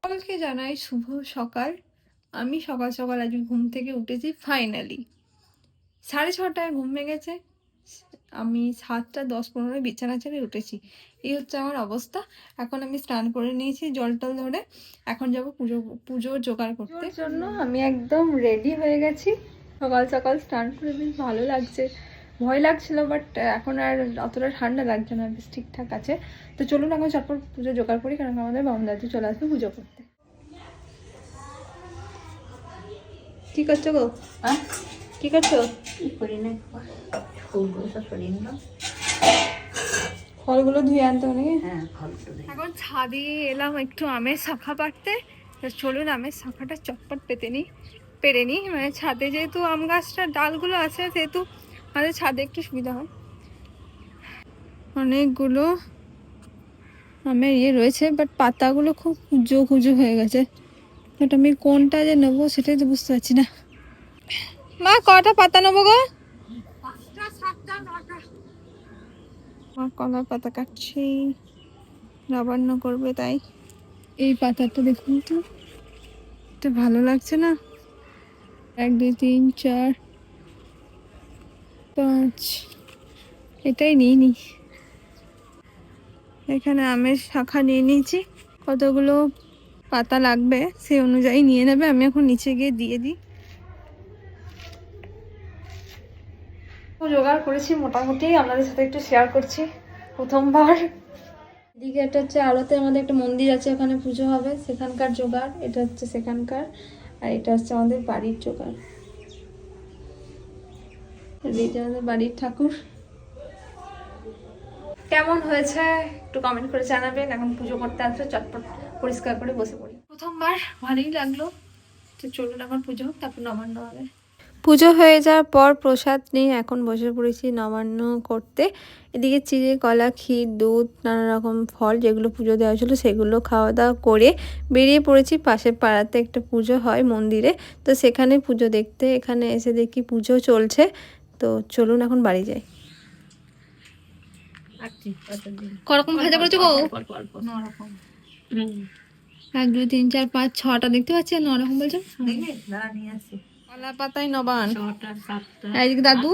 সকলকে জানাই শুভ সকাল। আমি সকাল সকাল আজ ঘুম থেকে উঠেছি ফাইনালি। 6:30টায় ঘুম ভেঙেছে, আমি 7:10-15 বিছানা ছেড়ে উঠেছি। এই হচ্ছে আমার অবস্থা। এখন আমি স্নান করে নিয়েছি জল টল ধরে, এখন যাব পুজোর জোগাড় করতে জন্য। আমি একদম রেডি হয়ে গেছি। সকাল সকাল স্নান করে বেশ ভালো লাগছে, ভয় লাগছিল বাট এখন আর অতটা ঠান্ডা লাগছে না, বেশ ঠিকঠাক আছে। তো চলুন এখন চটপট পুজো জোগাড় করি, কারণ আমাদের বামদাদি চলে আসবে পুজো করতে। কি করছো গো? কি করছো? ফলগুলো ধুয়ে আনতে হবে নাকি? এখন ছাদে এলাম একটু আমের শাখা পাড়তে। চলুন আমের শাখাটা চটপট পেরে নিই। মানে ছাদে যেহেতু আম গাছটার ডালগুলো আছে, সেহেতু আমাদের ছাদে একটু সুবিধা হয়। অনেকগুলো আমের রয়েছে, বাট পাতাগুলো খুব কুঁজো কুঁজো হয়ে গেছে। বাট আমি কোনটা যে নেবো সেটাই তো বুঝতে পারছি না। মা কটা পাতা নেবো গো? কলার পাতা কাটছি, নবান্ন করবে তাই। এই পাতাটা দেখুন তো, এটা ভালো লাগছে না। 1 2 3 4 5, এটাই নিয়ে নি। এখানে আমের শাখা নিয়ে নিয়েছি, কতগুলো পাতা লাগবে সেই অনুযায়ী নিয়ে নেবে। আমি এখন নিচে গিয়ে দিয়ে দিই। জোগাড় করেছি মোটামুটি, আপনাদের সাথে একটু শেয়ার করছি প্রথমবার। এদিকে এটা হচ্ছে আলোতে আমাদের একটা মন্দির আছে, ওখানে পুজো হবে, সেখানকার জোগাড়। এটা হচ্ছে সেখানকার, আর এটা হচ্ছে আমাদের বাড়ির জোগাড়। এটা আমাদের বাড়ির ঠাকুর। কেমন হয়েছে একটু কমেন্ট করে জানাবেন। এখন পুজো করতে আসলে চটপট পরিষ্কার করে বসে পড়ি। প্রথমবার ভালোই লাগলো। তো চলুন এখন পুজো হোক, তারপর নবান্ন হবে। পুজো হয়ে যাওয়ার পর প্রসাদ নিয়ে এখন বসে পড়েছি নবান্ন করতে। এদিকে চিড়ে, কলা, ক্ষীর, দুধ, নানা রকম ফল যেগুলো পুজো দেওয়া হয়েছিলো সেগুলো খাওয়া দাওয়া করে বেরিয়ে পড়েছি। পাশের পাড়াতে একটা পুজো হয় মন্দিরে, তো সেখানে পুজো দেখতে। এখানে এসে দেখি পুজো চলছে, তো চলুন এখন বাড়ি যাই। করকম ভাজা করেছো গো? 1 2 3 4 5 6টা দেখতে পাচ্ছি, আর 9 রকম বলছো। কলা পাতায় নবান। এইদিকে দাদু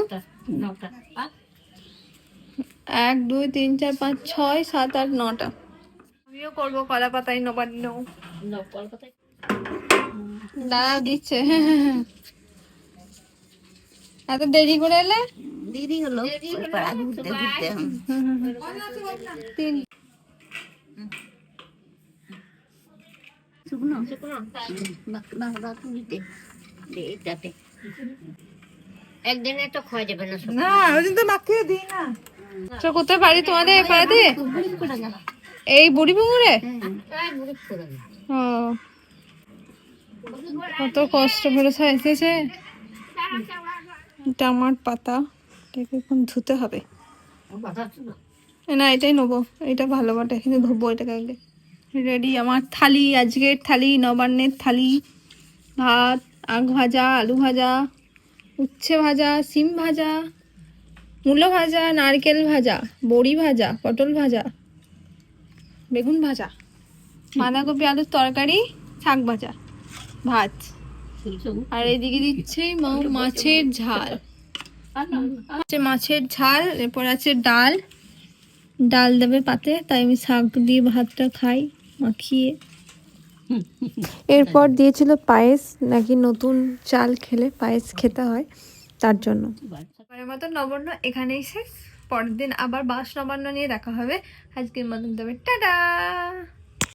1 2 3 4 5 6 7 8 9টা। আমিও করবো কলা পাতায় নবান্ন। দাদা দিচ্ছে। এত দেরি করে এলে? দেরি হলো ঘুরতে ঘুরতে। শুকনো একদিনে তো খাওয়া যাবে না। না ওই দিন তো মাখিয়ে দিই না। কোথায় বাড়ি তোমাদের? পাড়াতে এই বুড়ি পুকুরে? ও, কত কষ্ট করে এসেছে। টামাট পাতা, এটাকে এখন ধুতে হবে। না এটাই নেবো, এটা ভালো বটে, কিন্তু ধোবো এটাকে আগে। রেডি আমার থালি, আজকের থালি, নবান্নের থালি। ভাত, আখ ভাজা, আলু ভাজা, উচ্ছে ভাজা, সিম ভাজা, মূলো ভাজা, নারকেল ভাজা, বড়ি ভাজা, পটল ভাজা, বেগুন ভাজা, বাঁধাকপি আলুর তরকারি, শাক ভাজা, ভাত। আর এদিকে দিচ্ছে মাছের ঝাল। মাছের ঝাল, এরপর আছে ডাল। ডাল দেবে পাতে, তাই আমি শাক দিয়ে ভাতটা খাই মাখিয়ে। এরপর দিয়েছিল পায়েস, নাকি নতুন চাল খেলে পায়েস খেতে হয়, তার জন্য। এবারের মতো নবান্ন এখানেই শেষ। পরের দিন আবার বাস নবান্ন নিয়ে দেখা হবে। আজকের মতন তবে টাটা।